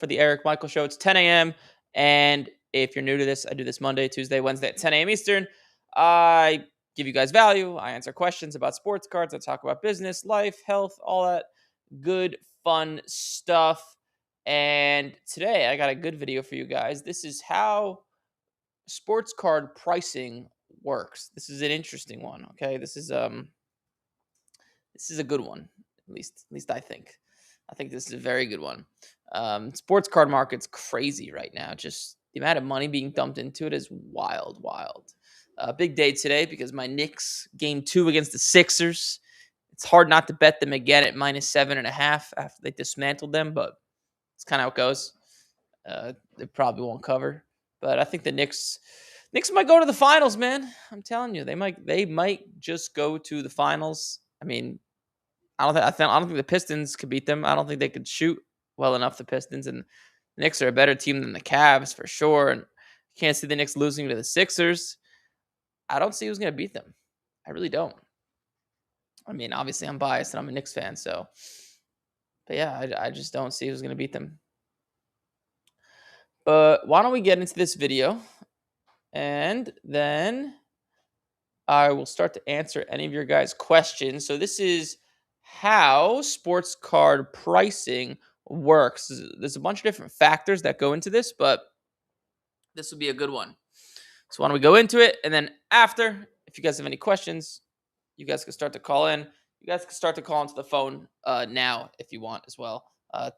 for the Eric Michael Show. It's 10 a.m. And if you're new to this, I do this Monday, Tuesday, Wednesday at 10 a.m. Eastern. I give you guys value. I answer questions about sports cards. I talk about business, life, health, all that good, fun stuff. And today I got a good video for you guys. This is how sports card pricing works. This is an interesting one. Okay, this is a good one. At least I think. I think this is a very good one. Sports card market's crazy right now. Just the amount of money being dumped into it is wild, wild. Big day today because my Knicks game 2 against the Sixers. It's hard not to bet them again at -7.5 after they dismantled them, but it's kind of how it goes. They probably won't cover, but I think the Knicks might go to the finals, man. I'm telling you, they might just go to the finals. I mean, I don't think the Pistons could beat them. I don't think they could shoot well enough. The Pistons and the Knicks are a better team than the Cavs for sure. And you can't see the Knicks losing to the Sixers. I don't see who's going to beat them. I really don't. I mean, obviously I'm biased and I'm a Knicks fan, but yeah, I just don't see who's going to beat them. But why don't we get into this video and then I will start to answer any of your guys' questions. So this is how sports card pricing works. There's a bunch of different factors that go into this, but this will be a good one. So why don't we go into it? And then after, if you guys have any questions, you guys can start to call in. You guys can start to call into the phone now if you want as well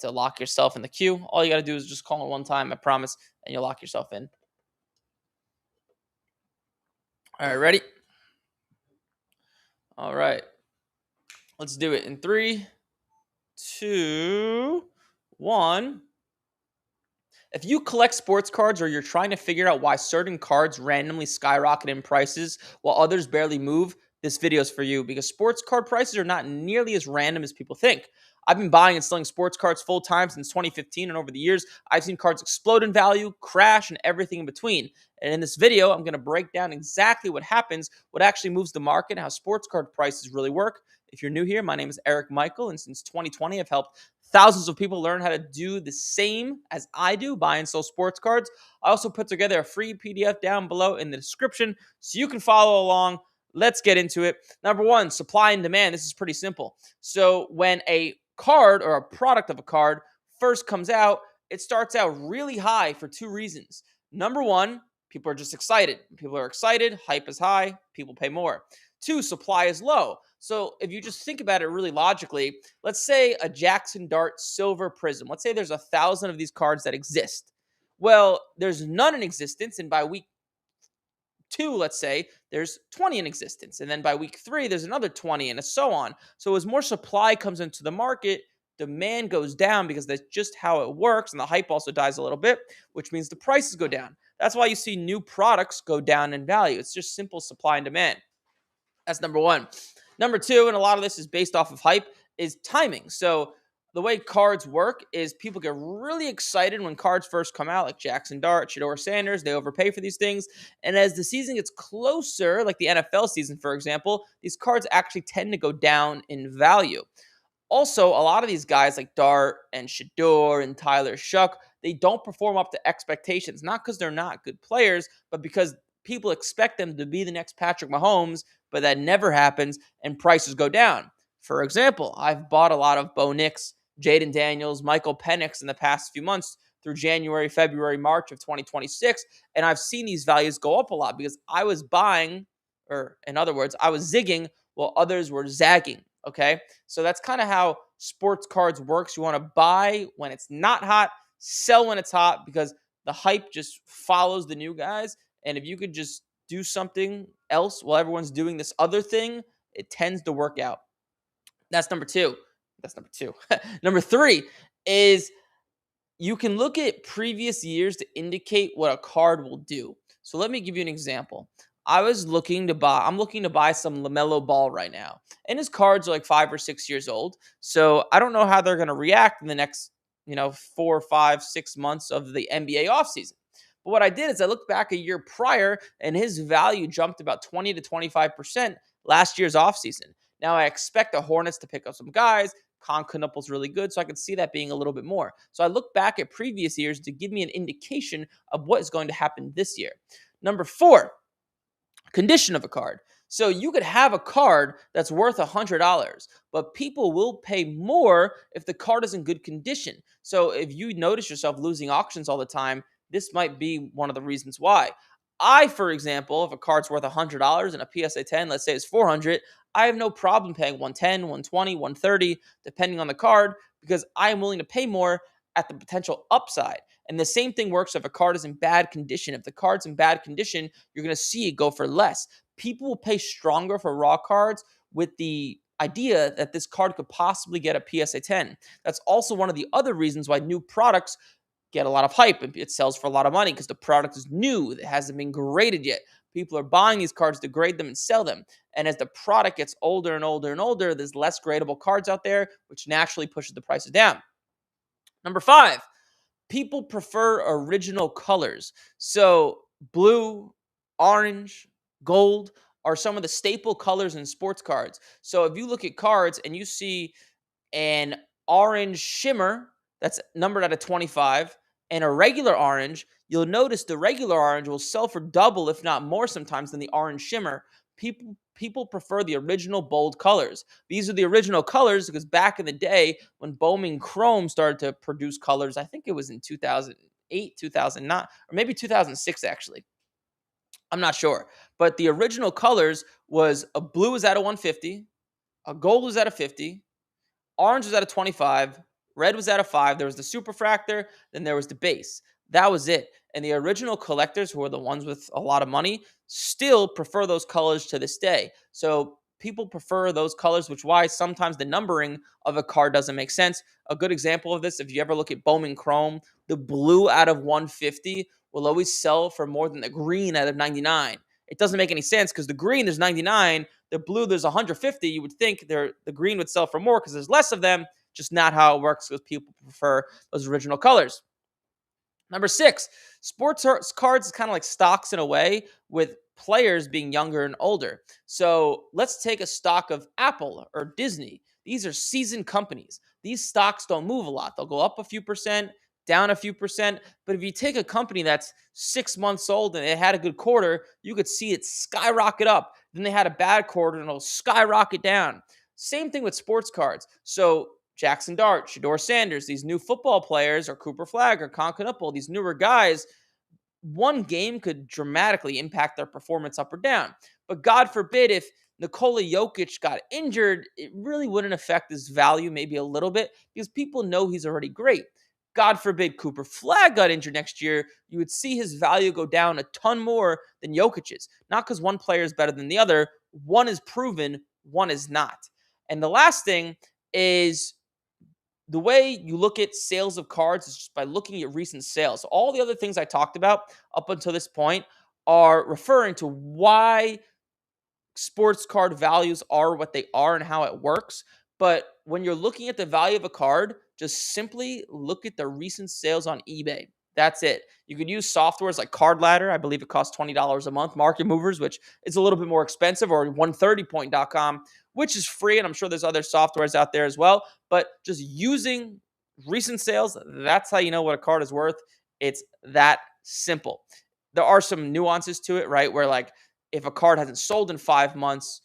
to lock yourself in the queue. All you got to do is just call in one time, I promise, and you'll lock yourself in. All right, ready? All right. Let's do it in 3, 2, 1. If you collect sports cards or you're trying to figure out why certain cards randomly skyrocket in prices while others barely move, this video is for you because sports card prices are not nearly as random as people think. I've been buying and selling sports cards full time since 2015, and over the years, I've seen cards explode in value, crash, and everything in between. And in this video, I'm going to break down exactly what happens, what actually moves the market, and how sports card prices really work. If you're new here, my name is Eric Michael, and since 2020, I've helped thousands of people learn how to do the same as I do, buy and sell sports cards. I also put together a free PDF down below in the description so you can follow along. Let's get into it. Number 1, supply and demand. This is pretty simple. So when a card or a product of a card first comes out, it starts out really high for 2 reasons. Number 1, people are just excited. People are excited, hype is high, people pay more. 2, supply is low. So if you just think about it really logically, let's say a Jackson Dart Silver Prism. Let's say there's 1,000 of these cards that exist. Well, there's none in existence, and by week 2, let's say, there's 20 in existence. And then by week 3, there's another 20 and so on. So as more supply comes into the market, demand goes down because that's just how it works. And the hype also dies a little bit, which means the prices go down. That's why you see new products go down in value. It's just simple supply and demand. That's number 1. Number 2, and a lot of this is based off of hype, is timing. So the way cards work is people get really excited when cards first come out, like Jackson Dart, Shedeur Sanders. They overpay for these things. And as the season gets closer, like the NFL season, for example, these cards actually tend to go down in value. Also, a lot of these guys like Dart and Shedeur and Tyler Shuck, they don't perform up to expectations, not because they're not good players, but because people expect them to be the next Patrick Mahomes, but that never happens and prices go down. For example, I've bought a lot of Bo Nix, Jaden Daniels, Michael Penix in the past few months through January, February, March of 2026, and I've seen these values go up a lot because I was buying, or in other words, I was zigging while others were zagging, okay? So that's kind of how sports cards works. You want to buy when it's not hot, sell when it's hot because the hype just follows the new guys, and if you could just do something else while everyone's doing this other thing, it tends to work out. That's number 2. That's number 2. Number 3 is you can look at previous years to indicate what a card will do. So let me give you an example. I'm looking to buy some LaMelo Ball right now. And his cards are like 5 or 6 years old. So I don't know how they're going to react in the next, 4, 5, 6 months of the NBA offseason. But what I did is I looked back a year prior and his value jumped about 20 to 25% last year's offseason. Now I expect the Hornets to pick up some guys. Concanuple's really good, so I could see that being a little bit more. So I look back at previous years to give me an indication of what is going to happen this year. Number 4, condition of a card. So you could have a card that's worth $100, but people will pay more if the card is in good condition. So if you notice yourself losing auctions all the time, this might be one of the reasons why. I, for example, if a card's worth $100 and a PSA 10, let's say it's 400, I have no problem paying 110, 120, 130, depending on the card, because I am willing to pay more at the potential upside. And the same thing works if a card is in bad condition. If the card's in bad condition, you're going to see it go for less. People will pay stronger for raw cards with the idea that this card could possibly get a PSA 10. That's also one of the other reasons why new products get a lot of hype and it sells for a lot of money, because the product is new. It hasn't been graded yet. People are buying these cards to grade them and sell them. And as the product gets older and older and older, there's less gradable cards out there, which naturally pushes the prices down. Number 5, people prefer original colors. So blue, orange, gold are some of the staple colors in sports cards. So if you look at cards and you see an orange shimmer that's numbered out of 25 and a regular orange, you'll notice the regular orange will sell for double, if not more sometimes, than the orange shimmer. People prefer the original bold colors. These are the original colors because back in the day when Bowman Chrome started to produce colors, I think it was in 2008, 2009, or maybe 2006 actually. I'm not sure. But the original colors was a blue was at a 150, a gold was at a 50, orange was at a 25, red was at a 5. There was the superfractor, then there was the base. That was it. And the original collectors, who are the ones with a lot of money, still prefer those colors to this day. So people prefer those colors, which why sometimes the numbering of a card doesn't make sense. A good example of this, if you ever look at Bowman Chrome, the blue out of 150 will always sell for more than the green out of 99. It doesn't make any sense because the green, there's 99. The blue, there's 150. You would think the green would sell for more because there's less of them. Just not how it works because people prefer those original colors. Number 6, sports cards is kind of like stocks in a way, with players being younger and older. So let's take a stock of Apple or Disney. These are seasoned companies. These stocks don't move a lot. They'll go up a few percent, down a few percent. But if you take a company that's 6 months old and it had a good quarter, you could see it skyrocket up. Then they had a bad quarter and it'll skyrocket down. Same thing with sports cards. So Jackson Dart, Shedeur Sanders, these new football players, or Cooper Flagg or Concanupple, these newer guys, one game could dramatically impact their performance up or down. But God forbid if Nikola Jokic got injured, it really wouldn't affect his value maybe a little bit because people know he's already great. God forbid Cooper Flagg got injured next year, you would see his value go down a ton more than Jokic's. Not because one player is better than the other. One is proven, one is not. And the last thing is the way you look at sales of cards is just by looking at recent sales. So all the other things I talked about up until this point are referring to why sports card values are what they are and how it works. But when you're looking at the value of a card, just simply look at the recent sales on eBay. That's it. You could use softwares like Card Ladder. I believe it costs $20 a month. Market Movers, which is a little bit more expensive, or 130point.com, which is free. And I'm sure there's other softwares out there as well. But just using recent sales, that's how you know what a card is worth. It's that simple. There are some nuances to it, right? Where like if a card hasn't sold in 5 months,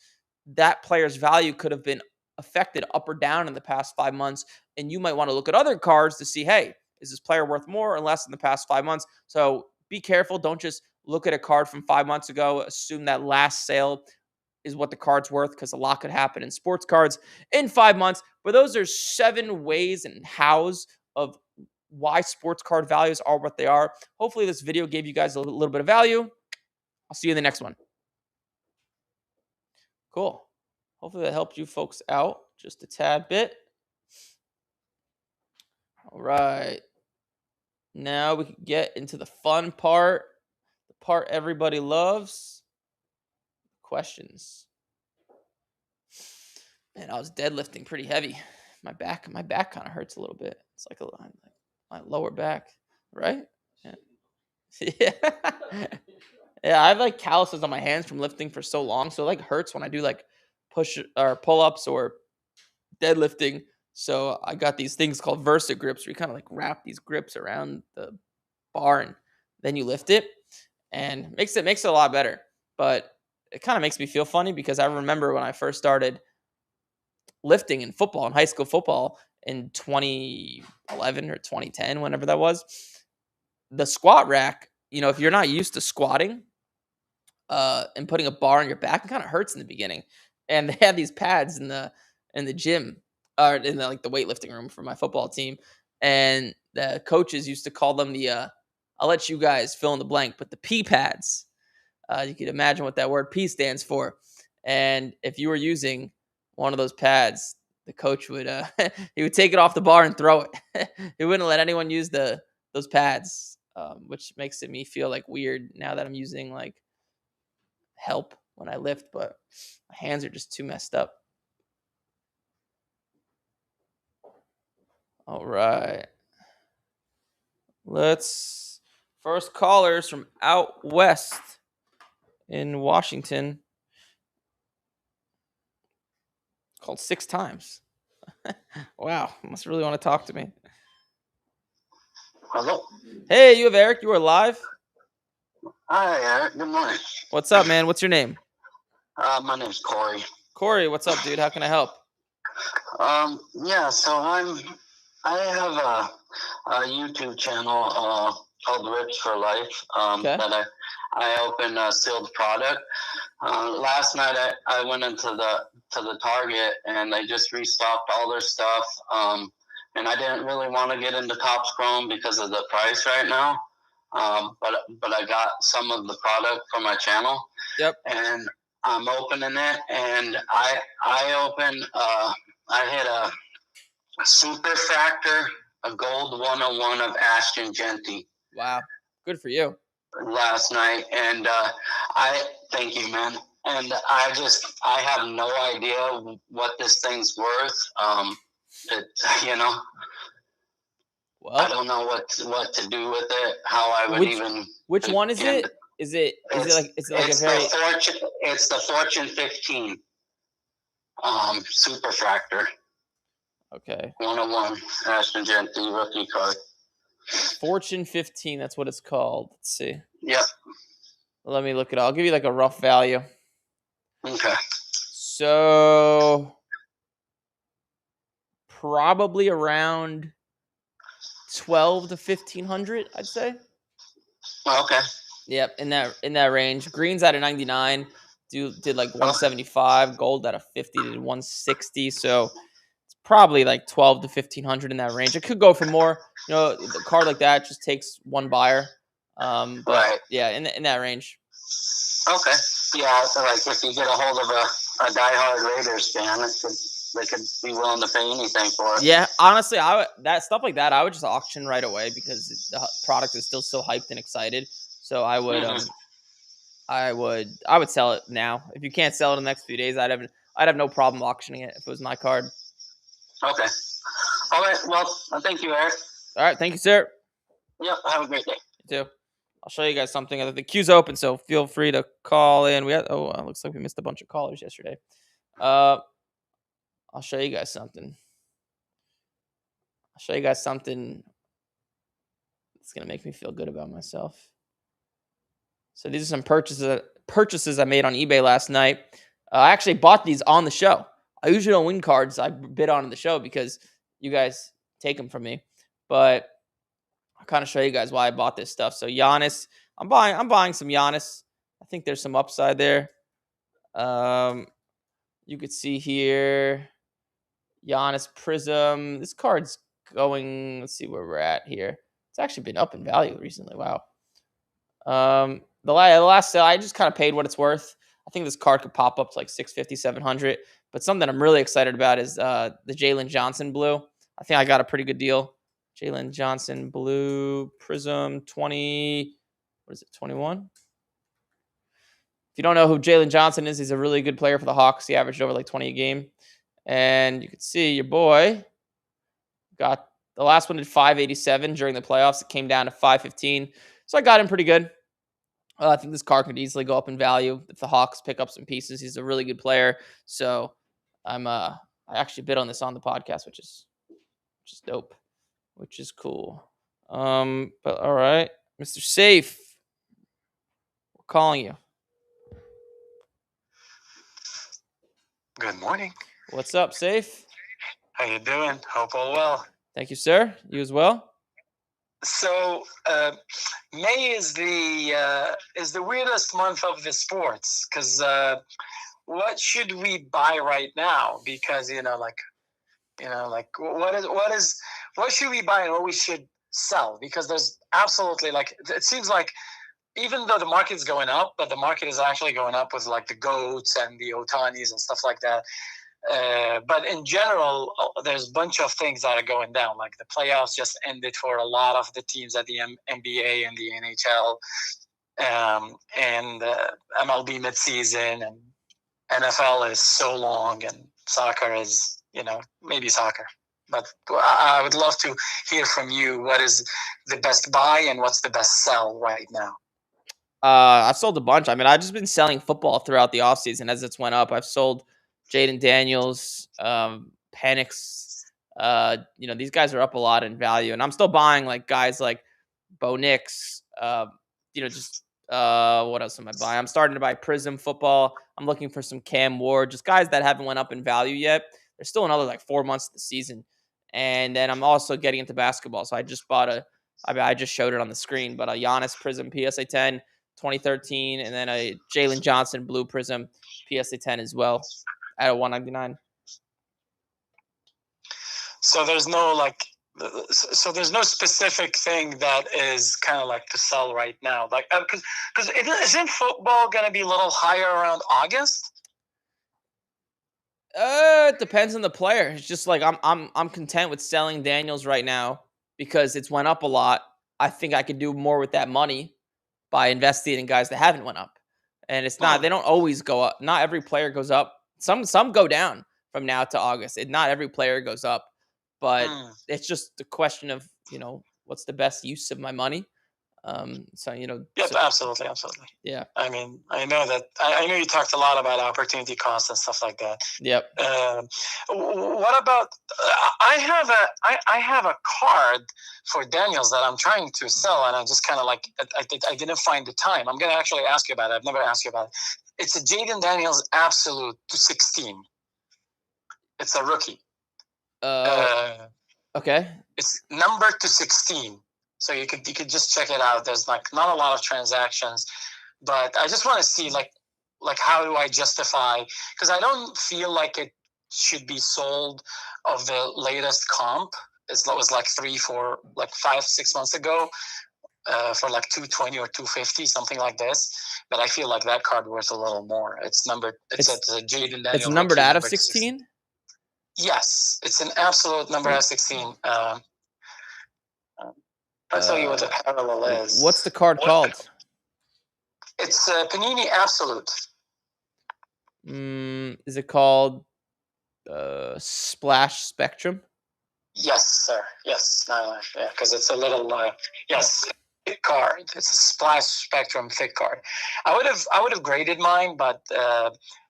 that player's value could have been affected up or down in the past 5 months. And you might want to look at other cards to see, hey, is this player worth more or less in the past 5 months? So be careful. Don't just look at a card from 5 months ago, assume that last sale is what the card's worth, because a lot could happen in sports cards in 5 months. But those are 7 ways and hows of why sports card values are what they are. Hopefully this video gave you guys a little bit of value. I'll see you in the next one. Cool. Hopefully that helped you folks out just a tad bit. All right. Now we can get into the fun part, the part everybody loves. Questions. Man, I was deadlifting pretty heavy. My back kind of hurts a little bit. It's like my lower back, right? Yeah. Yeah. Yeah, I have like calluses on my hands from lifting for so long, so it like hurts when I do like push or pull-ups or deadlifting. So I got these things called Versa grips where you kind of like wrap these grips around the bar and then you lift it and makes it a lot better. But it kind of makes me feel funny because I remember when I first started lifting in football, in high school football in 2011 or 2010, whenever that was, the squat rack, if you're not used to squatting, and putting a bar on your back, it kind of hurts in the beginning. And they had these pads in the gym or in the weightlifting room for my football team, and the coaches used to call them I'll let you guys fill in the blank, but the P pads. You could imagine what that word P stands for. And if you were using one of those pads, the coach would he would take it off the bar and throw it. He wouldn't let anyone use those pads, which makes me feel like weird now that I'm using like help when I lift, but my hands are just too messed up. All right. First callers from out west in Washington. Called 6 times. Wow, must really want to talk to me. Hello. Hey, you have Eric. You are live. Hi, Eric. Good morning. What's up, man? What's your name? My name's Corey. Corey, what's up, dude? How can I help? Yeah. So I have a YouTube channel called Rips for Life. Okay. That I open sealed product. Last night I went into the Target and they just restocked all their stuff. And I didn't really want to get into Topps Chrome because of the price right now. But I got some of the product for my channel. Yep. And I'm opening it, and I hit a super fractor, a gold 101 of Ashton Genty. Wow. Good for you. Last night, and I thank you, man. And I have no idea what this thing's worth. Well, I don't know what to do with it. How I would Which one is it? Is it like a very? It's the Fortune 15 super fractor. Okay. 101 Ashton Genty rookie card. Fortune 15. That's what it's called. Let's see. Yep. Let me look it up. I'll give you like a rough value. Okay. So probably around 12 to 1500, I'd say. Okay. Yep, in that range. Green's at a 99. Did like 175. Gold at a 50 to 160. So it's probably like 12 to 1500 in that range. It could go for more. The card like that just takes one buyer. But right. Yeah, in that range. Okay. Yeah, so like if you get a hold of a diehard Raiders fan, they could be willing to pay anything for it. Yeah, honestly, that stuff like that, I would just auction right away because the product is still so hyped and excited. So I would I would sell it now. If you can't sell it in the next few days, I'd have no problem auctioning it if it was my card. Okay. All right. Well, thank you, Eric. All right, thank you, sir. Yep. Have a great day. You too. I'll show you guys something. The queue's open, so feel free to call in. Looks like we missed a bunch of callers yesterday. I'll show you guys something. That's gonna make me feel good about myself. So these are some purchases I made on eBay last night. I actually bought these on the show. I usually don't win cards I bid on in the show because you guys take them from me. But I'll kind of show you guys why I bought this stuff. So Giannis, I'm buying some Giannis. I think there's some upside there. You could see here Giannis Prism. This card's going. Let's see where we're at here. It's actually been up in value recently. Wow. The last sale, I just kind of paid what it's worth. I think this card could pop up to like 650, 700. But something I'm really excited about is the Jalen Johnson blue. I think I got a pretty good deal. Jalen Johnson blue Prism 20. What is it? 21. If you don't know who Jalen Johnson is, he's a really good player for the Hawks. He averaged over like 20 a game. And you can see your boy got the last one at 587 during the playoffs. It came down to 515. So I got him pretty good. I think this card could easily go up in value if the Hawks pick up some pieces. He's a really good player. So I actually bid on this on the podcast, which is which is dope, which is cool. But all right, Mr. Safe, we're calling you. Good morning. What's up, Safe? How you doing? Hope all well. Thank you, sir. You as well. So May is the weirdest month of the sports because what should we buy right now? Because what should we buy and what we should sell? Because there's absolutely it seems like even though the market's going up, but the market is actually going up with like the goats and the otanis and stuff like that. But in general, there's a bunch of things that are going down. Like the playoffs just ended for a lot of the teams at the NBA and the NHL, and MLB midseason, and NFL is so long, and soccer is, maybe soccer. But I would love to hear from you. What is the best buy and what's the best sell right now? I've sold a bunch. I mean, I've just been selling football throughout the offseason as it's went up. I've sold Jaden Daniels, Penix. These guys are up a lot in value, and I'm still buying like guys like Bo Nix. What else am I buying? I'm starting to buy Prism football. I'm looking for some Cam Ward, just guys that haven't went up in value yet. There's still another like 4 months of the season, and then I'm also getting into basketball. So I just bought I just showed it on the screen, but a Giannis Prism PSA 10 2013, and then a Jalen Johnson Blue Prism PSA 10 as well at a 199. So there's no specific thing that is kind of like to sell right now, like because isn't football going to be a little higher around August? It depends on the player. It's just like I'm content with selling Daniels right now because it's went up a lot. I think I could do more with that money by investing in guys that haven't went up. And it's not they don't always go up. Not every player goes up. Some go down from now to August. Not every player goes up. But it's just a question of, what's the best use of my money. Yep, absolutely. Yeah. I mean, I know that I know you talked a lot about opportunity costs and stuff like that. Yep. What about I have a card for Daniels that I'm trying to sell, and I just kind of I didn't find the time. I'm gonna actually ask you about it. I've never asked you about it. It's a Jaden Daniels Absolute to 16. It's a rookie. Okay. It's number to 16. So you could just check it out. There's not a lot of transactions, but I just want to see like how do I justify, because I don't feel like it should be sold of the latest comp. It was like 5, 6 months ago for like 220 or 250, something like this. But I feel like that card worth a little more. It's a Jaden Daniels. It's numbered out of 16. Yes, it's an absolute number out of 16. I'll tell you what the parallel is. What's the card called? It's Panini Absolute. Is it called Splash Spectrum? Yes, sir. Yes, yeah, because it's a little thick card. It's a Splash Spectrum thick card. I would have graded mine, but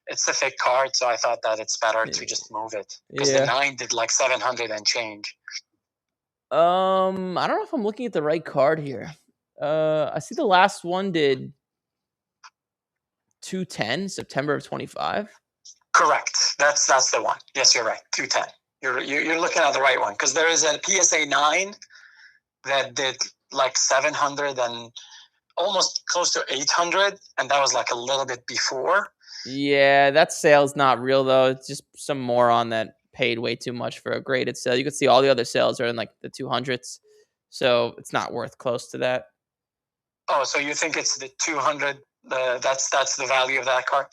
it's a thick card, so I thought that it's better to just move it because the 9 did like 700 and change. I don't know if I'm looking at the right card here. I see the last one did 210 September of 25. Correct. That's the one. Yes, you're right. 210. You're looking at the right one, because there is a PSA 9 that did like 700 and almost close to 800, and that was like a little bit before. Yeah, that sale's not real though. It's just some moron that paid way too much for a graded sale. You can see all the other sales are in like the 200s, so it's not worth close to that. Oh, so you think it's the 200? That's the value of that card?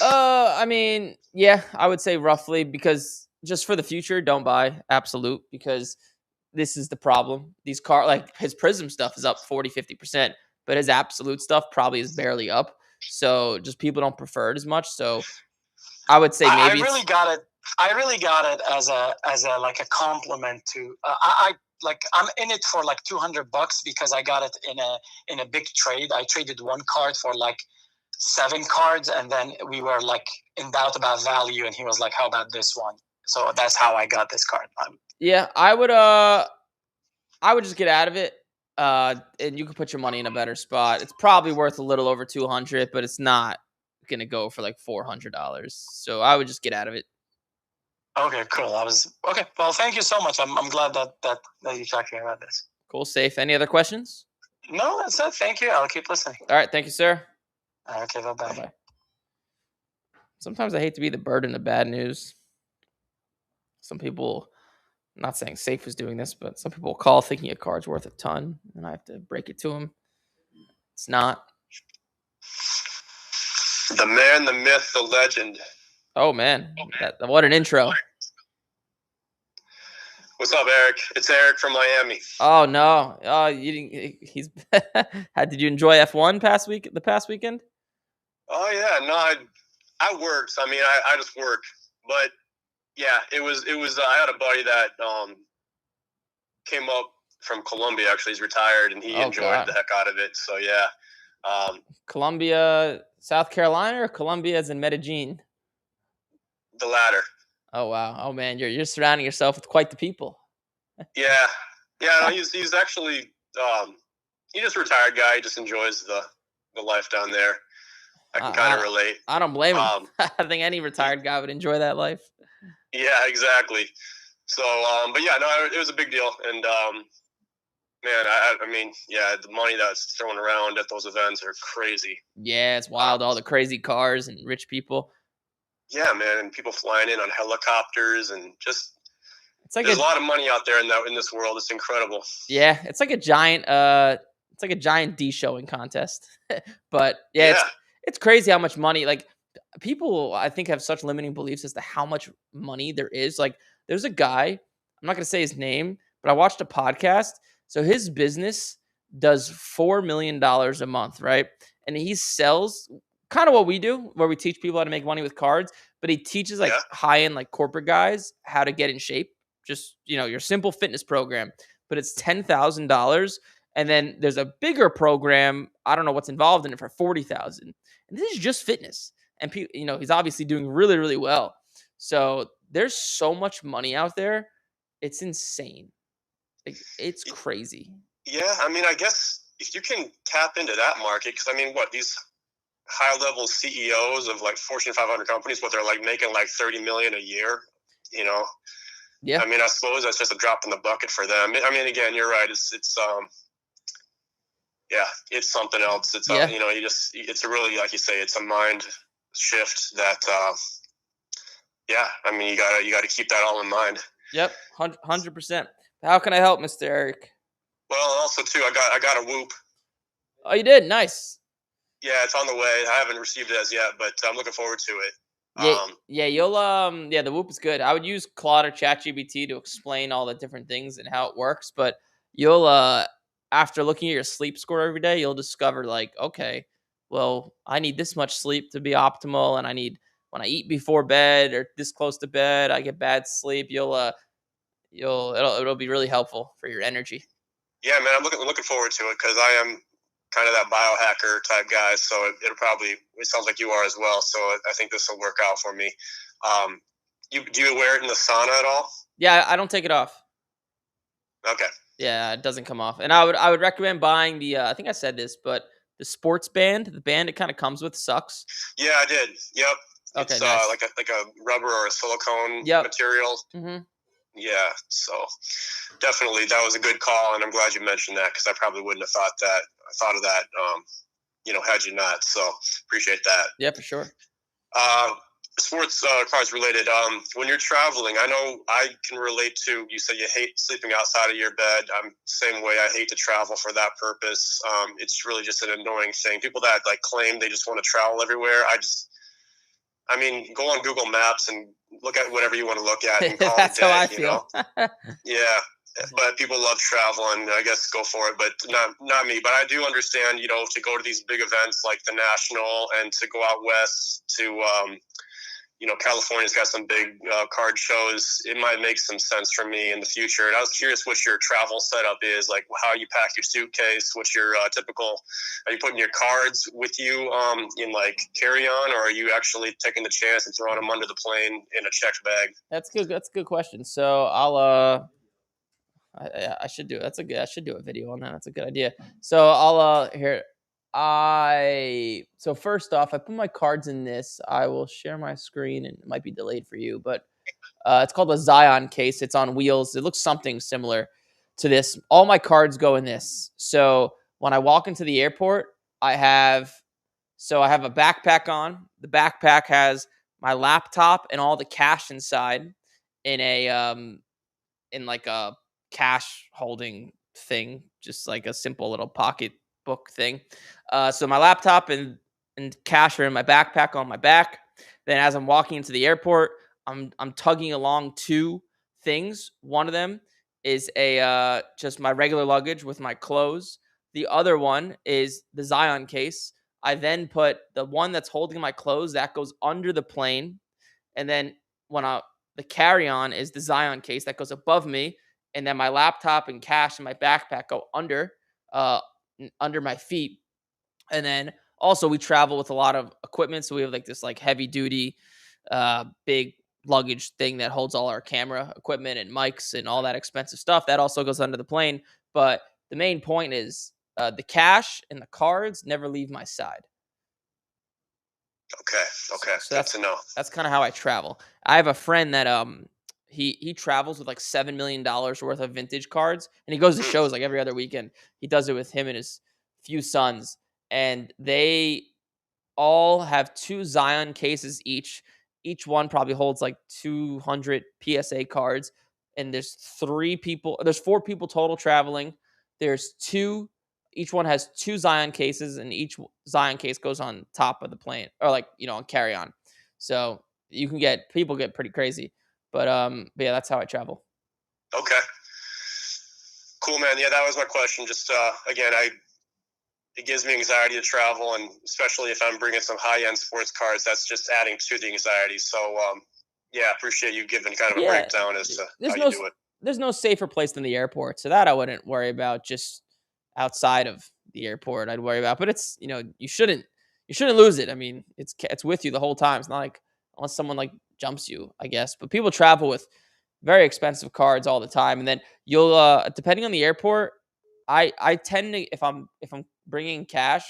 I mean, yeah, I would say roughly, because just for the future, don't buy Absolute, because this is the problem. These like his Prism stuff is up 40-50%, but his Absolute stuff probably is barely up. So just people don't prefer it as much. So I would say maybe I really got it as a like a compliment to I'm in it for like $200 because I got it in a big trade. I traded one card for like 7 cards, and then we were like in doubt about value, and he was like, "How about this one?" So that's how I got this card. Yeah, I would just get out of it. And you could put your money in a better spot. It's probably worth a little over 200, but it's not gonna go for like $400. So I would just get out of it. Okay, cool. Okay. Well, thank you so much. I'm glad that you talked to me about this. Cool, safe. Any other questions? No, that's it. Thank you. I'll keep listening. All right, thank you, sir. Okay, bye Bye bye. bye. Sometimes I hate to be the burden of bad news. Some people, I'm not saying Safe is doing this, but some people call thinking a card's worth a ton, and I have to break it to them. It's not. The man, the myth, the legend. Oh man, what an intro. What's up, Eric? It's Eric from Miami. Oh no, you didn't. He's. Did you enjoy F1 the past weekend? Oh yeah, no, I worked. I mean, I just work, but yeah, it was. I had a buddy that came up from Colombia. Actually, he's retired, and he enjoyed the heck out of it. So yeah. Columbia, South Carolina, or Columbia as in Medellin? The latter. Oh wow. Oh man, you're surrounding yourself with quite the people. Yeah. No, he's actually he's just a retired guy. He just enjoys the life down there. I can kind of relate. I don't blame him. I think any retired guy would enjoy that life. Yeah, exactly. So, but yeah, no, it was a big deal, and man, I mean, yeah, the money that's thrown around at those events are crazy. Yeah, it's wild. All the crazy cars and rich people. Yeah, man, and people flying in on helicopters and just. It's like there's a lot of money out there in this world. It's incredible. Yeah, it's like a giant. It's like a giant de-showing contest. But yeah, it's crazy how much money. Like people, I think have such limiting beliefs as to how much money there is. Like there's a guy. I'm not gonna say his name, but I watched a podcast. So his business does $4 million a month, right? And he sells kind of what we do, where we teach people how to make money with cards. But he teaches like high-end like corporate guys how to get in shape. Just, your simple fitness program, but it's $10,000. And then there's a bigger program. I don't know what's involved in it for 40,000. And this is just fitness. And he's obviously doing really, really well. So there's so much money out there. It's insane. Like, it's crazy. Yeah. I mean, I guess if you can tap into that market, because I mean, these high level CEOs of like Fortune 500 companies, they're like making like 30 million a year, Yeah. I mean, I suppose that's just a drop in the bucket for them. I mean, again, you're right. It's something else. It's it's a really, like you say, it's a mind shift that I mean, you gotta keep that all in mind. Yep, 100%. How can I help, Mr. Eric? Well, also too, I got a Whoop. Oh, you did? Nice. Yeah, it's on the way. I haven't received it as yet, but I'm looking forward to it. The Whoop is good. I would use Claude or ChatGPT to explain all the different things and how it works, but you'll after looking at your sleep score every day, you'll discover like, okay, well, I need this much sleep to be optimal, and I need when I eat before bed or this close to bed, I get bad sleep. It'll be really helpful for your energy. Yeah, man, I'm looking forward to it because I am kind of that biohacker type guy, so it sounds like you are as well. So I think this will work out for me. Do you wear it in the sauna at all? Yeah, I don't take it off. Okay. Yeah, it doesn't come off. And I would recommend buying the I think I said this, but the sports band, the band it kind of comes with sucks. Yeah, I did. Yep. Okay, it's nice. like a rubber or a silicone material. Mm-hmm. Yeah, so definitely that was a good call, and I'm glad you mentioned that because I probably wouldn't have thought of that, had you not. So appreciate that. Yeah, for sure. Sports cards related. When you're traveling, I know I can relate to. You said you hate sleeping outside of your bed. I'm the same way. I hate to travel for that purpose. It's really just an annoying thing. People that like claim they just want to travel everywhere. I mean, go on Google Maps and look at whatever you want to look at and call That's it a day, how I feel. Yeah, but people love travel, and I guess go for it. But not me. But I do understand, to go to these big events like the National and to go out west to, California's got some big card shows. It might make some sense for me in the future. And I was curious what your travel setup is, like how you pack your suitcase. What's your typical? Are you putting your cards with you in like carry-on, or are you actually taking the chance and throwing them under the plane in a checked bag? That's good. That's a good question. So I'll I should do it. I should do a video on that. That's a good idea. So I'll here. So first off, I put my cards in this. I will share my screen, and it might be delayed for you, but it's called a Zion case. It's on wheels. It looks something similar to this. All my cards go in this. So when I walk into the airport, I have a backpack on. The backpack has my laptop and all the cash inside in in like a cash holding thing, just like a simple little pocket book thing. So my laptop and cash are in my backpack on my back. Then as I'm walking into the airport, I'm tugging along two things. One of them is a just my regular luggage with my clothes. The other one is the Zion case. I then put the one that's holding my clothes that goes under the plane, and then when the carry-on is the Zion case that goes above me, and then my laptop and cash in my backpack go uh under my feet. And then also we travel with a lot of equipment, so we have like this like heavy duty big luggage thing that holds all our camera equipment and mics and all that expensive stuff that also goes under the plane. But the main point is the cash and the cards never leave my side. Okay. So Good to know. that's kind of how I travel. I have a friend that he travels with like $7 million worth of vintage cards, and he goes to shows like every other weekend. He does it with him and his few sons, and they all have two Zion cases each. Each one probably holds like 200 PSA cards, and there's four people total traveling. There's two. Each one has two Zion cases, and each Zion case goes on top of the plane, or like on carry on. So people get pretty crazy, but yeah, that's how I travel. Okay. Cool, man. Yeah, that was my question. Just again, it gives me anxiety to travel, and especially if I'm bringing some high-end sports cards, that's just adding to the anxiety. So, yeah, appreciate you giving kind of a breakdown as to how you do it. There's no safer place than the airport, so that I wouldn't worry about. Just outside of the airport, I'd worry about. But it's you shouldn't lose it. I mean, it's with you the whole time. It's not like unless someone like jumps you, I guess. But people travel with very expensive cards all the time, and then you'll depending on the airport. I tend to if I'm bringing cash,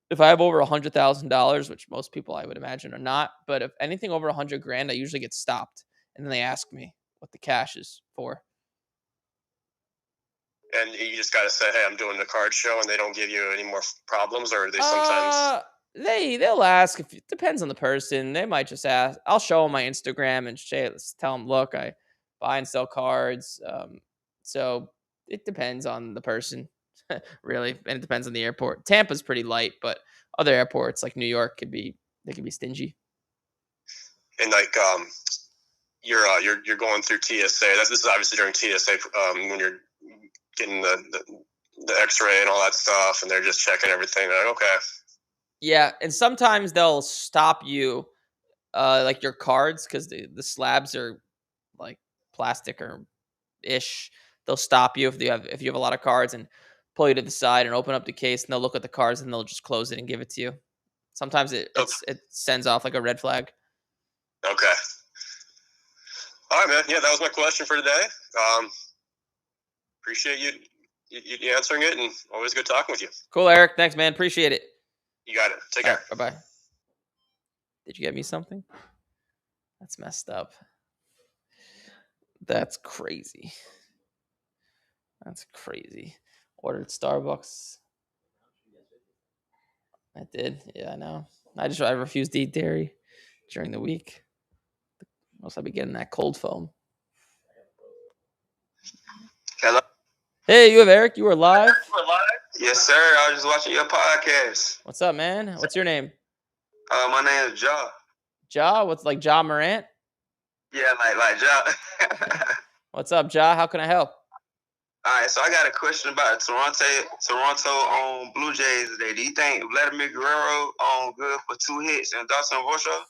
if I have over $100,000, which most people I would imagine are not, but if anything over 100 grand, I usually get stopped, and then they ask me what the cash is for. And you just got to say, hey, I'm doing the card show, and they don't give you any more problems, or they sometimes they'll ask. If it depends on the person, they might just ask. I'll show them my Instagram and tell them, look, I buy and sell cards. So it depends on the person, really, and it depends on the airport. Tampa's pretty light, but other airports like New York could be stingy. And like you're going through TSA. This is obviously during TSA when you're getting the X-ray and all that stuff, and they're just checking everything. They're like, okay. Yeah, and sometimes they'll stop you, like your cards, because the slabs are like plastic or ish. They'll stop you if you have a lot of cards and pull you to the side and open up the case, and they'll look at the cards and they'll just close it and give it to you. Sometimes it sends off like a red flag. Okay. All right, man. Yeah, that was my question for today. Appreciate you answering it, and always good talking with you. Cool, Eric. Thanks, man. Appreciate it. You got it. Take care. Right, bye-bye. Did you get me something? That's messed up. That's crazy. Ordered Starbucks. I did. Yeah, I know. I refuse to eat dairy during the week. Else I'll be getting that cold foam. Hello. Hey, you have Eric. You are live. Yes, sir. I was just watching your podcast. What's up, man? What's your name? My name is Ja. Ja? What's like Ja Morant? Yeah, like Ja. What's up, Ja? How can I help? All right, so I got a question about Toronto Blue Jays today. Do you think Vladimir Guerrero good for 2 hits and Dawson Vorshaw?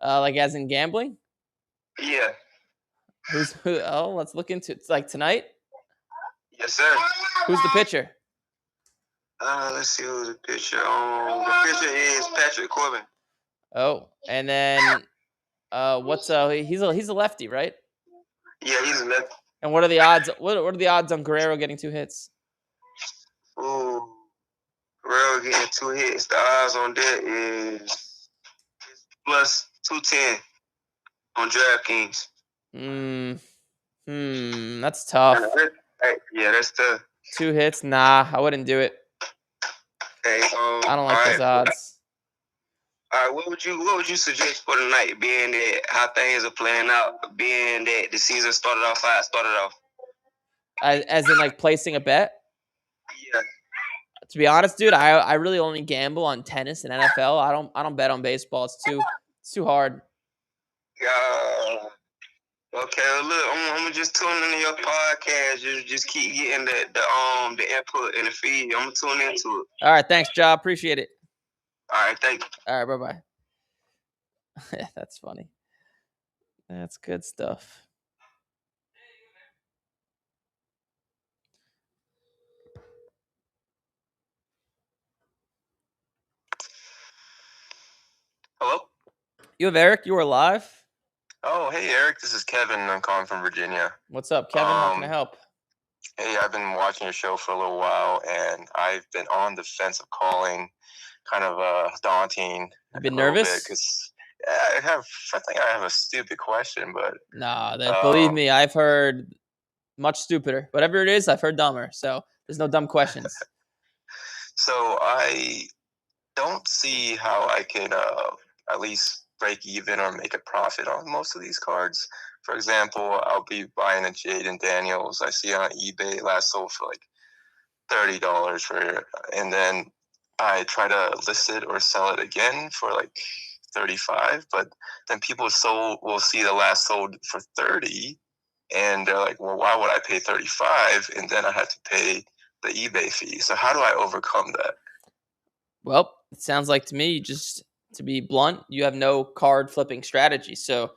Like as in gambling? Yeah. Who? Oh, let's look into it. It's like tonight. Yes, sir. Who's the pitcher? Let's see who's the pitcher. The pitcher is Patrick Corbin. Oh, and then what's he's a lefty, right? Yeah, he's a left. And what are the odds? What are the odds on Guerrero getting 2 hits? Ooh, Guerrero getting 2 hits. The odds on that is plus 210 on DraftKings. That's tough. Yeah, that's tough. 2 hits? Nah, I wouldn't do it. Okay, I don't like those odds. All right, what would you suggest for the night, being that how things are playing out, being that the season started off how it started off? As in like placing a bet? Yeah. To be honest, dude, I really only gamble on tennis and NFL. I don't bet on baseball. It's too hard. Okay, look, I'm gonna just tune into your podcast. Just keep getting the input and the feed. I'm gonna tune into it. All right, thanks, Ja. Appreciate it. All right, thank you. All right, bye bye. That's funny. That's good stuff. Hello? You have Eric? You are live? Oh, hey, Eric. This is Kevin. I'm calling from Virginia. What's up, Kevin? How can I help? Hey, I've been watching your show for a little while, and I've been on the fence of calling. Kind of daunting. You've been nervous? Because I think I have a stupid question, but... Nah, believe me, I've heard much stupider. Whatever it is, I've heard dumber. So there's no dumb questions. So I don't see how I could at least break even or make a profit on most of these cards. For example, I'll be buying a Jaden Daniels. I see on eBay last sold for like $30 for it, and then I try to list it or sell it again for like 35, but then people will see the last sold for 30, and they're like, well, why would I pay 35? And then I have to pay the eBay fee. So how do I overcome that? Well, it sounds like to me, just to be blunt, you have no card flipping strategy. So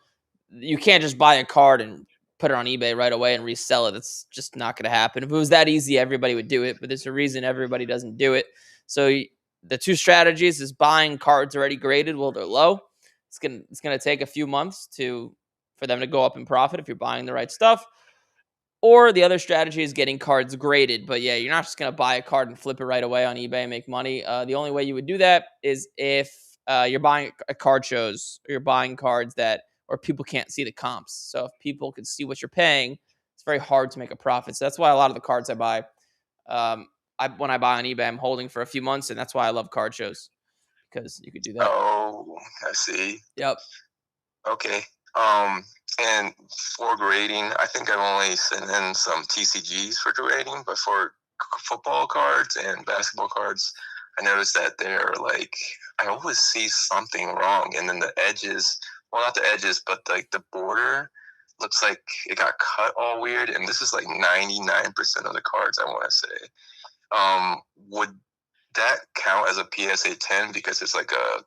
you can't just buy a card and put it on eBay right away and resell it. That's just not going to happen. If it was that easy, everybody would do it, but there's a reason everybody doesn't do it. So the 2 strategies is buying cards already graded while they're low. It's gonna take a few months for them to go up in profit if you're buying the right stuff. Or the other strategy is getting cards graded. But yeah, you're not just going to buy a card and flip it right away on eBay and make money. The only way you would do that is if you're buying a card shows, or you're buying cards or people can't see the comps. So if people can see what you're paying, it's very hard to make a profit. So that's why a lot of the cards I buy, when I buy on eBay, I'm holding for a few months. And that's why I love card shows, because you could do that. Oh, I see. Yep. Okay. And for grading, I think I've only sent in some TCGs for grading, but for football cards and basketball cards, I noticed that they're like, I always see something wrong. And then the edges, well, not the edges, but like the border looks like it got cut all weird. And this is like 99% of the cards, I want to say. Would that count as a PSA 10 because it's like a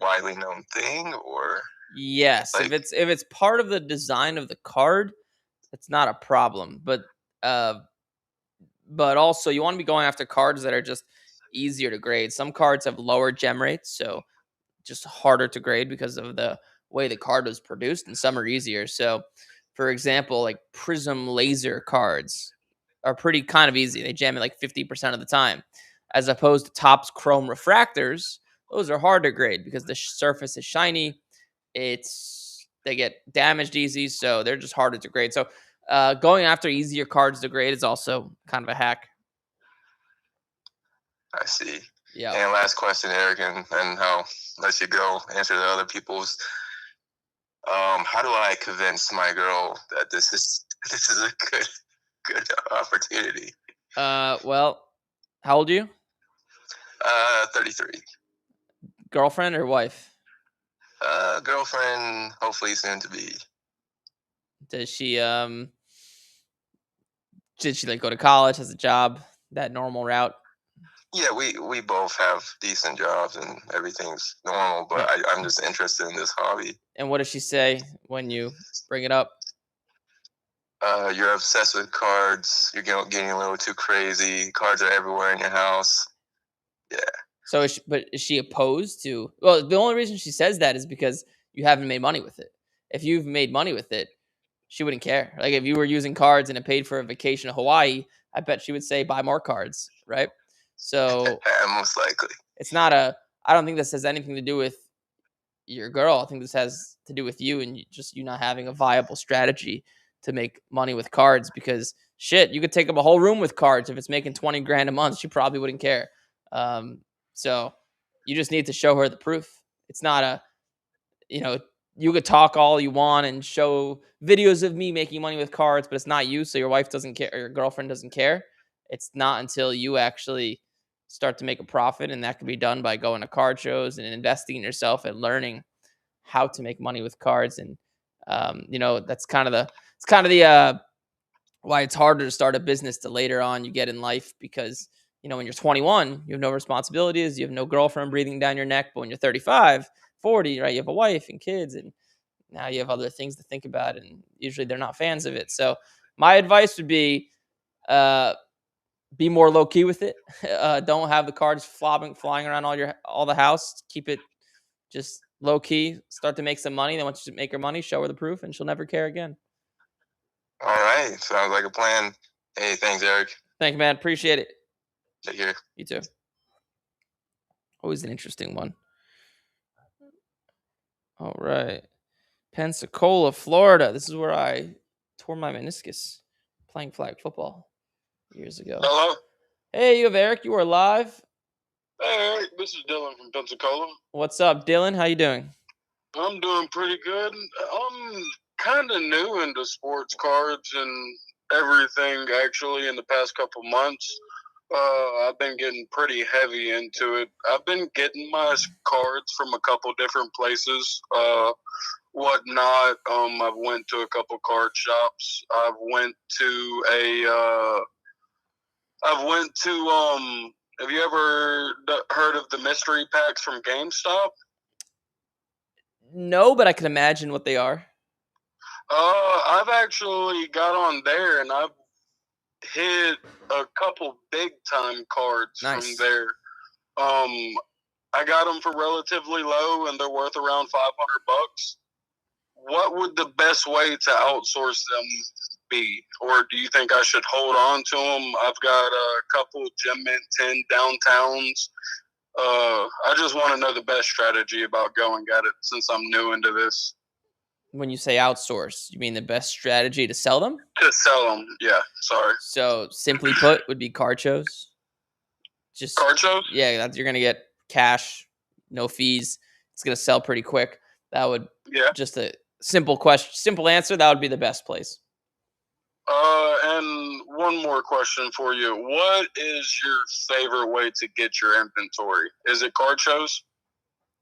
widely known thing, or? Yes, if it's part of the design of the card, it's not a problem. But also you want to be going after cards that are just easier to grade. Some cards have lower gem rates, so just harder to grade because of the way the card was produced, and some are easier. So, for example, like Prism laser cards are pretty kind of easy. They jam it like 50% of the time, as opposed to Topps Chrome refractors. Those are hard to grade because the surface is shiny. They get damaged easy, so they're just harder to grade. So going after easier cards to grade is also kind of a hack. I see. Yeah. And last question, Eric, and I'll let you go answer the other people's. How do I convince my girl that this is a good opportunity? Well, how old are you? 33. Girlfriend or wife? Girlfriend, hopefully soon to be. Does she did she like go to college, has a job, that normal route? Yeah, we both have decent jobs and everything's normal, but I'm just interested in this hobby. And what does she say when you bring it up? You're obsessed with cards. You're getting a little too crazy. Cards are everywhere in your house. Yeah. So, is she opposed to? Well, the only reason she says that is because you haven't made money with it. If you've made money with it, she wouldn't care. Like if you were using cards and it paid for a vacation to Hawaii, I bet she would say buy more cards, right? So Most likely. it's not a. I don't think this has anything to do with your girl. I think this has to do with you and you not having a viable strategy to make money with cards. Because shit, you could take up a whole room with cards. If it's making 20 grand a month, she probably wouldn't care. So you just need to show her the proof. It's not a, you know, you could talk all you want and show videos of me making money with cards, but it's not you. So your wife doesn't care or your girlfriend doesn't care. It's not until you actually start to make a profit. And that can be done by going to card shows and investing in yourself and learning how to make money with cards. And, that's kind of the, why it's harder to start a business to later on you get in life because, when you're 21, you have no responsibilities, you have no girlfriend breathing down your neck. But when you're 35, 40, right, you have a wife and kids, and now you have other things to think about. And usually they're not fans of it. So my advice would be more low key with it. Don't have the cards flying around all the house. Keep it just low key. Start to make some money. Then once you make her money, show her the proof, and she'll never care again. All right. Sounds like a plan. Hey, thanks, Eric. Thank you, man. Appreciate it. Take care. You too. Always an interesting one. All right. Pensacola, Florida. This is where I tore my meniscus playing flag football years ago. Hello? Hey, you have Eric. You are live. Hey, Eric. This is Dylan from Pensacola. What's up, Dylan? How you doing? I'm doing pretty good. I'm kind of new into sports cards and everything, actually, in the past couple months. I've been getting pretty heavy into it. I've been getting my cards from a couple different places, whatnot. I've went to a couple card shops. Have you ever heard of the mystery packs from GameStop? No, but I can imagine what they are. I've actually got on there and I've hit a couple big time cards from there. I got them for relatively low and they're worth around $500. What would the best way to outsource them be? Or do you think I should hold on to them? I've got a couple Gem Mint 10 downtowns. I just want to know the best strategy about going at it since I'm new into this. When you say outsource, you mean the best strategy to sell them? To sell them, yeah. Sorry. So simply put, would be card shows. Just card shows? Yeah, you're gonna get cash, no fees. It's gonna sell pretty quick. That would just a simple answer. That would be the best place. And one more question for you. What is your favorite way to get your inventory? Is it card shows?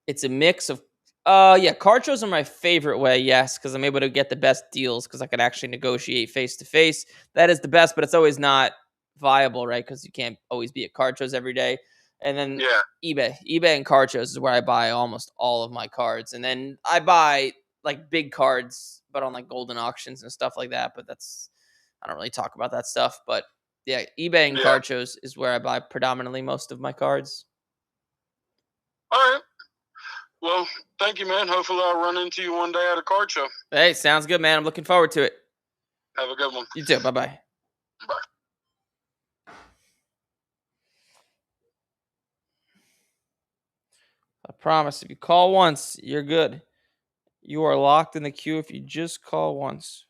It's a mix of card shows are my favorite way, yes, because I'm able to get the best deals because I could actually negotiate face to face. That is the best, but it's always not viable, right? Because you can't always be at card shows every day. And then eBay and card shows is where I buy almost all of my cards. And then I buy like big cards, but on like golden auctions and stuff like that. But I don't really talk about that stuff. But yeah, eBay and card shows is where I buy predominantly most of my cards. All right. Well, thank you, man. Hopefully I'll run into you one day at a card show. Hey, sounds good, man. I'm looking forward to it. Have a good one. You too. Bye-bye. Bye. I promise, if you call once, you're good. You are locked in the queue if you just call once.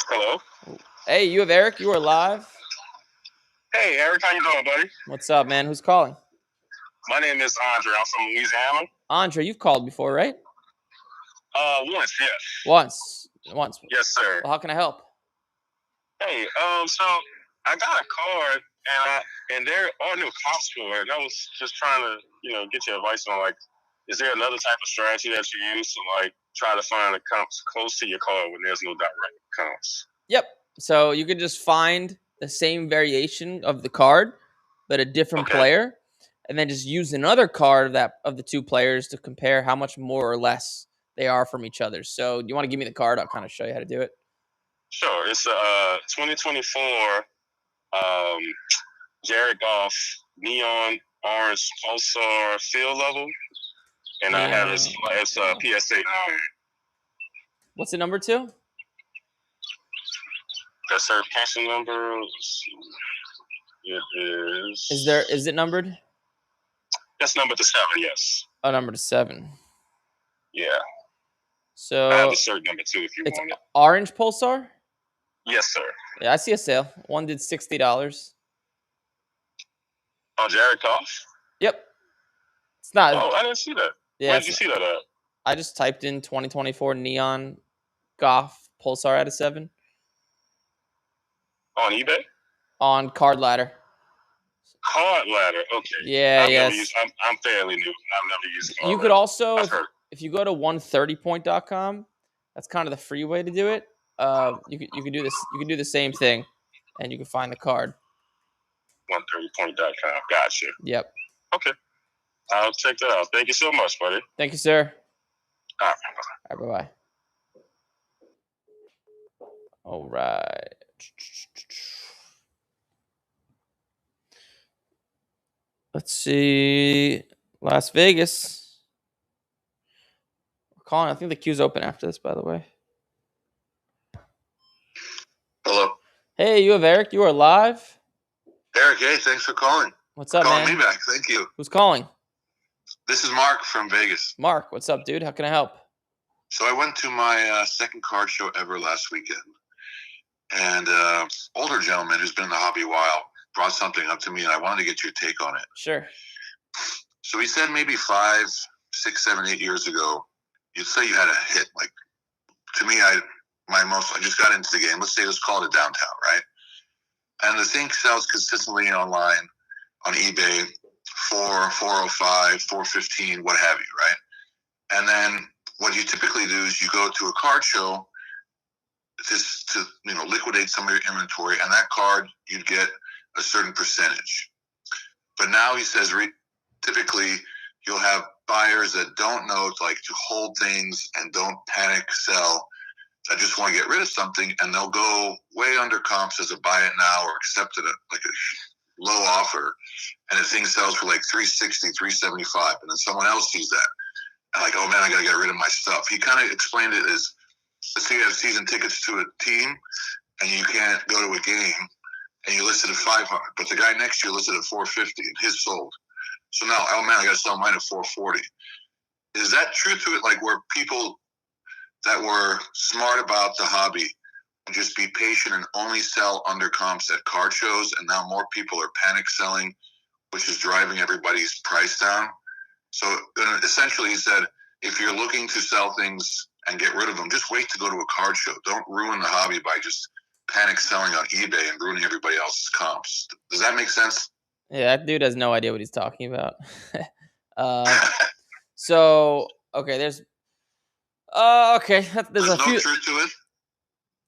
Hello? Hey, you have Eric. You are live. Hey, Eric. How you doing, buddy? What's up, man? Who's calling? My name is Andre. I'm from Louisiana. Andre, you've called before, right? Once, yes. Once. Yes, sir. Well, how can I help? Hey, so I got a card and they're all new cops for it. And I was just trying to, get your advice on Is there another type of strategy that you use to like try to find the comps close to your card when there's no direct comps? Yep. So you can just find the same variation of the card, but a different Okay. player, and then just use another card of the two players to compare how much more or less they are from each other. So you want to give me the card? I'll kind of show you how to do it. Sure. It's a 2024 Jared Goff neon orange pulsar field level, and I have it's a PSA 9. What's the number 2? That certification number. It is. Is it numbered? That's number to 7. Yes. Oh, number to 7. Yeah. So I have the cert number 2 if you want it. Orange pulsar. Yes, sir. Yeah, I see a sale. One did $60. Oh, Jared Goff. Yep. It's not. Oh, I didn't see that. Yeah, Where did you see that at? I just typed in 2024 neon Goff pulsar out of 7 On eBay. on Card Ladder. Card Ladder. Okay. Yeah, I'm fairly new. I've never used Card You Ladder. could also, if you go to 130point.com, that's kind of the free way to do it. You could do this. You can do the same thing, and you can find the card. 130point.com. Gotcha. Yep. Okay. I'll check that out. Thank you so much, buddy. Thank you, sir. All right. All right, bye-bye. All right. Let's see. Las Vegas. We're calling. I think the queue's open after this, by the way. Hello. Hey, you have Eric. You are live. Eric, hey, thanks for calling. What's up, calling man? me back. Thank you. Who's calling? This is Mark from Vegas. Mark, what's up, dude? How can I help? So I went to my second card show ever last weekend. And older gentleman who's been in the hobby a while brought something up to me, and I wanted to get your take on it. Sure. So he said maybe 5, 6, 7, 8 years ago, you'd say you had a hit. Like, to me, I just got into the game. Let's call it a downtown, right? And the thing sells consistently online on eBay, 405, 415, what have you, right? And then what you typically do is you go to a card show to liquidate some of your inventory, and that card you'd get a certain percentage. But now he says typically you'll have buyers that don't know to hold things and don't panic sell. I just want to get rid of something, and they'll go way under comps as a buy it now or accept it at a low offer, and the thing sells for like 360, 375, and then someone else sees that and oh man, I gotta get rid of my stuff. He kind of explained it as, let's say you have season tickets to a team and you can't go to a game and you listed at 500, but the guy next to you listed at 450 and his sold. So now, oh man, I gotta sell mine at 440. Is that true to it? Where people that were smart about the hobby and just be patient and only sell under comps at card shows, and now more people are panic selling, which is driving everybody's price down. So essentially he said, if you're looking to sell things and get rid of them, just wait to go to a card show. Don't ruin the hobby by just panic selling on eBay and ruining everybody else's comps. Does that make sense? Yeah, that dude has no idea what he's talking about. So, okay, there's a few. No truth to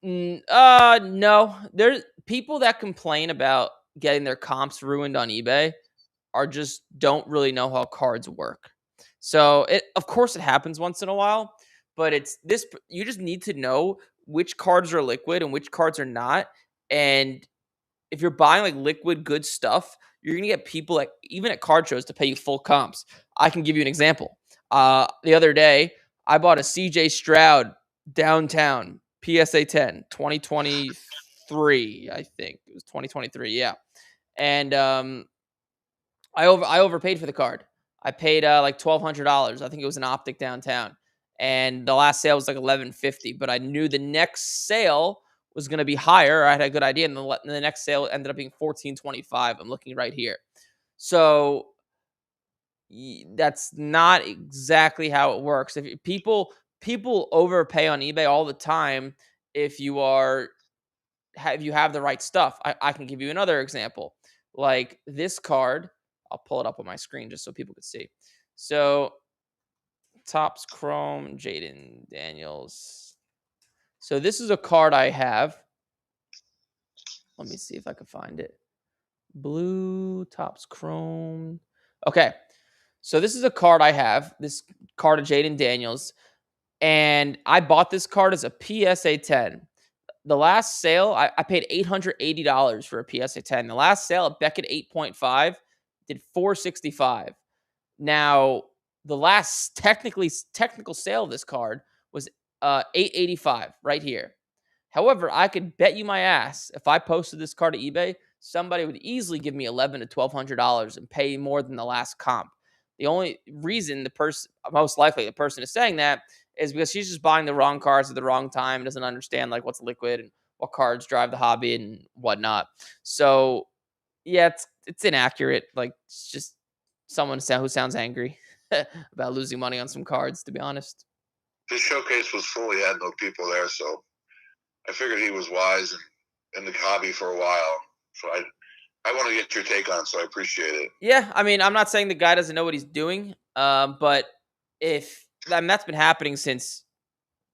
it? No. There's people that complain about getting their comps ruined on eBay are just don't really know how cards work. So of course it happens once in a while, but you just need to know which cards are liquid and which cards are not. And if you're buying liquid good stuff, you're gonna get people even at card shows to pay you full comps. I can give you an example. The other day I bought a CJ Stroud downtown PSA 10 2023. I think it was 2023. Yeah. And I overpaid for the card. I paid $1,200. I think it was an optic downtown, and the last sale was $1,150. But I knew the next sale was going to be higher. I had a good idea, and the next sale ended up being $1,425. I'm looking right here. So that's not exactly how it works. If people overpay on eBay all the time, if you have the right stuff. I can give you another example. Like this card. I'll pull it up on my screen just so people can see. So Topps Chrome, Jaden Daniels. So this is a card I have. Let me see if I can find it. Blue Topps Chrome. Okay. So this is a card I have. This card of Jaden Daniels. And I bought this card as a PSA 10. The last sale, I paid $880 for a PSA 10. The last sale at Beckett 8.5 did $465. Now, the last technical sale of this card was $885 right here. However, I could bet you my ass if I posted this card to eBay, somebody would easily give me $1,100 to $1,200 and pay more than the last comp. The only reason most likely the person is saying that is because she's just buying the wrong cards at the wrong time, doesn't understand like what's liquid and what cards drive the hobby and whatnot. So yeah, it's inaccurate. Like it's just someone who sounds angry about losing money on some cards, to be honest. His showcase was full. He had no people there, so I figured he was wise and in the hobby for a while. So I want to get your take on it, so I appreciate it. Yeah, I mean, I'm not saying the guy doesn't know what he's doing, but that's been happening since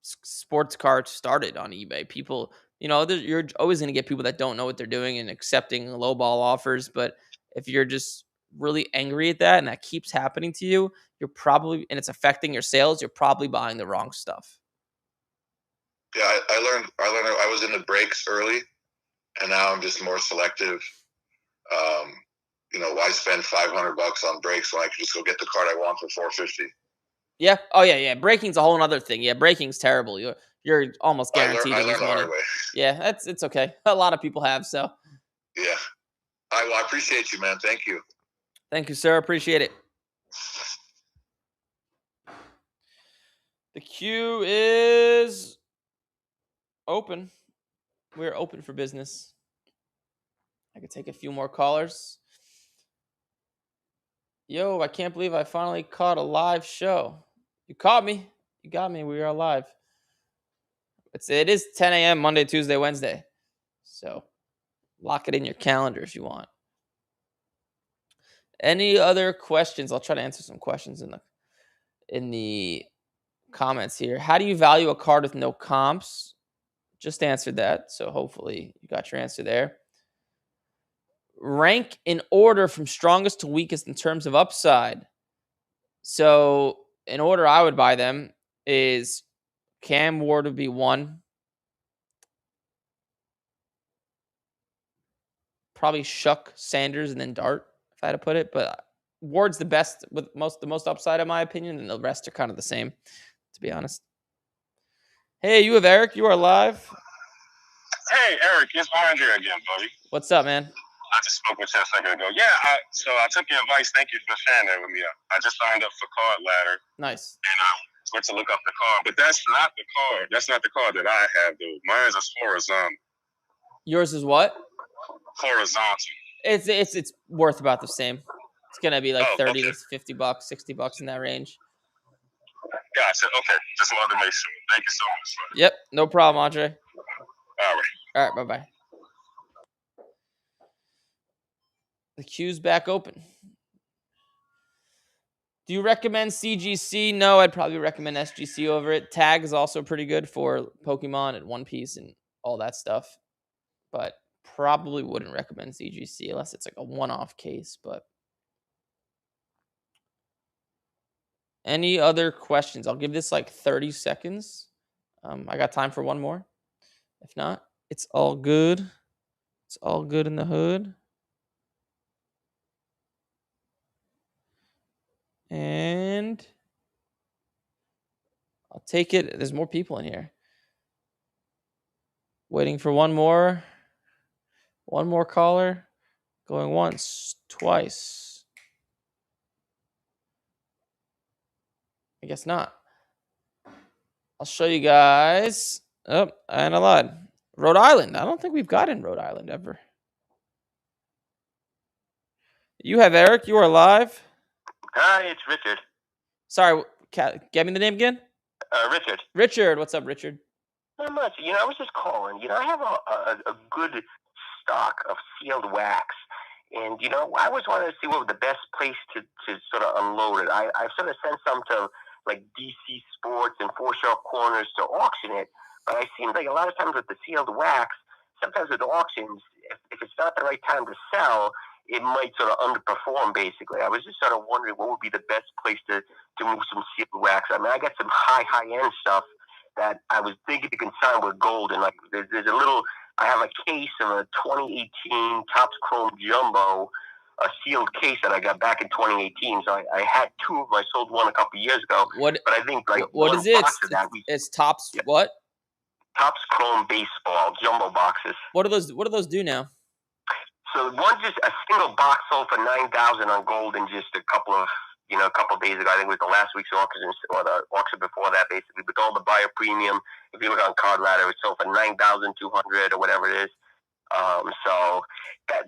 sports cards started on eBay. People, you're always going to get people that don't know what they're doing and accepting lowball offers. But if you're just really angry at that and that keeps happening to you, and it's affecting your sales, you're probably buying the wrong stuff. Yeah, I learned I was in the breaks early, and now I'm just more selective. Why spend $500 on breaks when I can just go get the card I want for $450? Yeah. Oh yeah. Breaking's a whole other thing. Yeah, breaking's terrible. You're almost guaranteed to lose money. Yeah, it's okay. A lot of people have so. Yeah. I appreciate you, man. Thank you. Thank you, sir. Appreciate it. The queue is open. We're open for business. I could take a few more callers. Yo, I can't believe I finally caught a live show. You caught me. You got me. We are live. It is 10 a.m. Monday, Tuesday, Wednesday. So lock it in your calendar if you want. Any other questions? I'll try to answer some questions in the comments here. How do you value a card with no comps? Just answered that. So hopefully you got your answer there. Rank in order from strongest to weakest in terms of upside. So in order I would buy them is Cam Ward would be 1. Probably Shuck, Sanders, and then Dart, if I had to put it. But Ward's the best with the most upside, in my opinion, and the rest are kind of the same, to be honest. Hey, you have Eric. You are live. Hey, Eric, it's Andre again, buddy. What's up, man? I just spoke with you a second ago. Yeah, so I took your advice. Thank you for sharing that with me. I just signed up for Card Ladder. Nice. And I went to look up the card, but that's not the card. That's not the card that I have, though. Mine's is horizontal. Yours is what? Horizontal. It's worth about the same. It's gonna be like $30 okay. to $50, $60 in that range. Gotcha. Okay, just wanted to make sure. Thank you so much. Buddy. Yep, no problem, Andre. All right, bye. The queue's back open. Do you recommend CGC? No, I'd probably recommend SGC over it. Tag is also pretty good for Pokemon and One Piece and all that stuff. But probably wouldn't recommend CGC unless it's like a one-off case. But any other questions? I'll give this like 30 seconds. I got time for one more. If not, it's all good. It's all good in the hood. And I'll take it. There's more people in here. Waiting for one more. One more caller. Going once, twice. I guess not. I'll show you guys. Oh, and I lied. Rhode Island. I don't think we've got in Rhode Island ever. You have Eric. You are live. Hi, it's Richard. Sorry, get me the name again? Richard. Richard. What's up, Richard? Not much. I was just calling. I have a good stock of sealed wax. And, I always wanted to see what was the best place to sort of unload it. I've sort of sent some to, like DC Sports and Four Sharp Corners to auction it. But I seem like a lot of times with the sealed wax, sometimes with auctions, if it's not the right time to sell, it might sort of underperform, basically. I was just sort of wondering what would be the best place to move some sealed wax. I mean, I got some high-end stuff that I was thinking to consign with gold. And, like, there's a little, I have a case of a 2018 Topps Chrome Jumbo, a sealed case that I got back in 2018. So I had two of them. I sold one a couple of years ago. What? But I think, like, What one is it? box of that. It's Topps Yeah. what? Topps Chrome Baseball Jumbo boxes. What do those do now? So one, just a single box sold for $9,000 on gold in just a couple of days ago. I think it was the last week's auction or the auction before that, basically, with all the buyer premium. If you look on Card Ladder, it's sold for $9,200 or whatever it is. So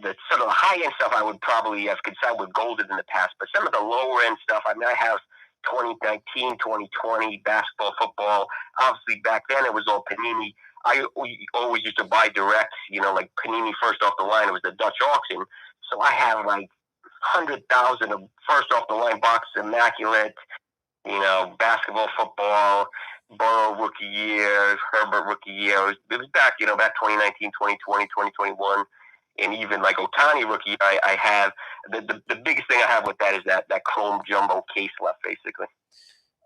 the sort of the high end stuff I would probably have consigned with gold in the past, but some of the lower end stuff, I mean, I have 2019, 2020 basketball, football. Obviously, back then it was all Panini. I always used to buy direct, like Panini first off the line. It was the Dutch auction. So I have like 100,000 of first off the line boxes, immaculate, basketball, football, Burrow rookie year, Herbert rookie year. It was back, back 2019, 2020, 2021. And even like Otani rookie, I have the biggest thing I have with that is that Chrome Jumbo case left, basically.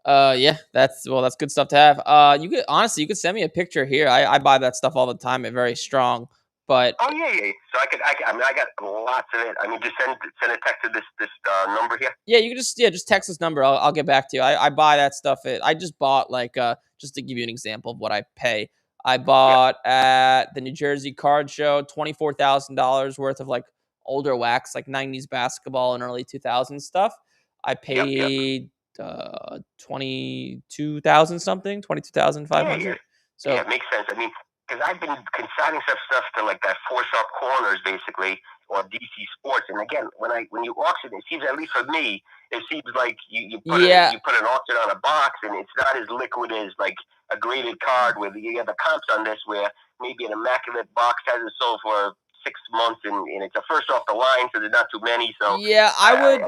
Yeah, that's good stuff to have. You could send me a picture here. I buy that stuff all the time. It's very strong. But oh yeah. So I got lots of it. I mean, just send a text to this number here. Yeah, you can just text this number. I'll get back to you. I buy that stuff. I just bought just to give you an example of what I pay. I bought at the New Jersey Card Show $24,000 worth of like older wax, like 90s basketball and early 2000s stuff. I paid 22,000 something, 22,500. Yeah. So yeah, it makes sense. I mean, because I've been consigning stuff to like that Four Sharp Corners, basically, or DC Sports. And again, when you auction, it seems, at least for me, it seems like you put an auction on a box, and it's not as liquid as like a graded card where you have the comps on this, where maybe an immaculate box hasn't sold for 6 months, and it's a first off the line, so there's not too many. So yeah, I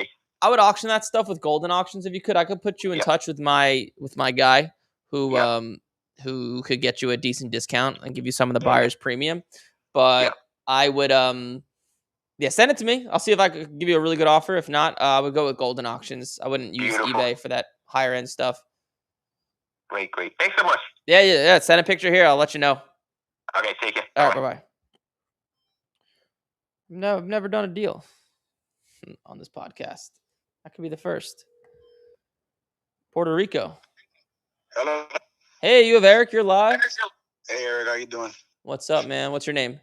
would auction that stuff with Golden Auctions if you could. I could put you in touch with my guy who could get you a decent discount and give you some of the buyer's premium. But I would send it to me. I'll see if I could give you a really good offer. If not, I would go with Golden Auctions. I wouldn't use eBay for that higher end stuff. Great. Thanks so much. Yeah. Send a picture here. I'll let you know. Okay, take care. All right, bye-bye. No, I've never done a deal on this podcast. That could be the first. Puerto Rico. Hello. Hey, you have Eric. You're live. Hey, Eric. How you doing? What's up, man? What's your name?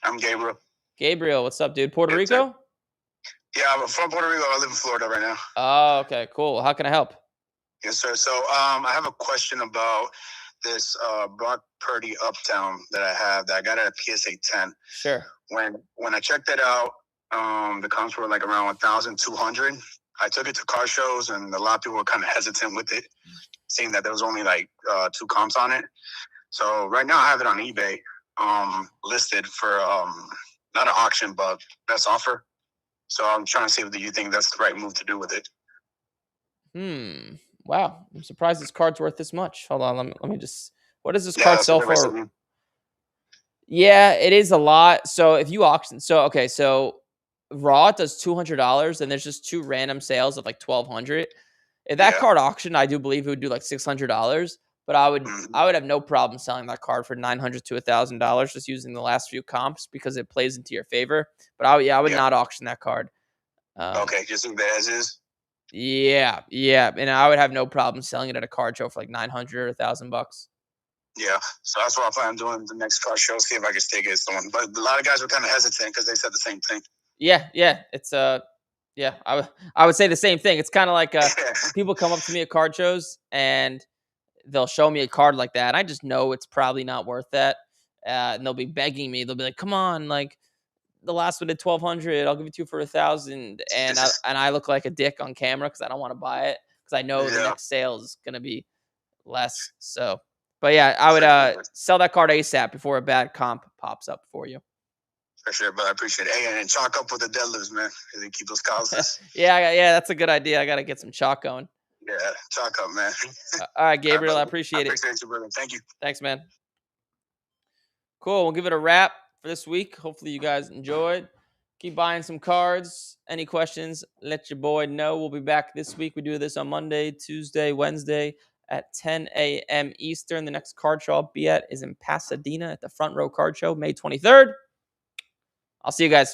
I'm Gabriel. Gabriel, what's up, dude? Puerto Rico? Yeah, I'm from Puerto Rico. I live in Florida right now. Oh, okay, cool. How can I help? Yes, sir. So I have a question about this Brock Purdy Uptown that I have that I got at a PSA 10. Sure. When I checked it out, the comps were like around 1,200. I took it to car shows, and a lot of people were kind of hesitant with it, seeing that there was only like 2 comps on it. So right now I have it on eBay, listed for not an auction, but best offer. So I'm trying to see if you think that's the right move to do with it. Wow. I'm surprised this card's worth this much. Hold on. Let me just. What does this card sell for? Yeah, it is a lot. So if you auction, so Raw does $200, and there's just 2 random sales of like $1,200. If that card auctioned, I do believe it would do like $600. But I would have no problem selling that card for $900 to $1,000 just using the last few comps because it plays into your favor. But I would not auction that card. Okay, just leave it as is. Yeah, and I would have no problem selling it at a card show for like $900 or $1,000. Yeah, so that's what I plan on doing the next car show. See if I can stay against someone. But a lot of guys were kind of hesitant because they said the same thing. Yeah, it's I would say the same thing. It's kind of like people come up to me at card shows and they'll show me a card like that. And I just know it's probably not worth that. And they'll be begging me. They'll be like, "Come on, like the last one did $1,200. I'll give it to you for $1,000." And I look like a dick on camera because I don't want to buy it because I know the next sale is gonna be less. So, but yeah, I would sell that card ASAP before a bad comp pops up for you. For sure, but I appreciate it. Hey, and chalk up with the deadlifts, man. Keep those calories. yeah, that's a good idea. I gotta get some chalk going. Yeah, chalk up, man. All right, Gabriel, I appreciate it. I appreciate you, brother. Thank you. Thanks, man. Cool. We'll give it a wrap for this week. Hopefully you guys enjoyed. Keep buying some cards. Any questions, let your boy know. We'll be back this week. We do this on Monday, Tuesday, Wednesday at 10 a.m. Eastern. The next card show I'll be at is in Pasadena at the Front Row Card Show, May 23rd. I'll see you guys.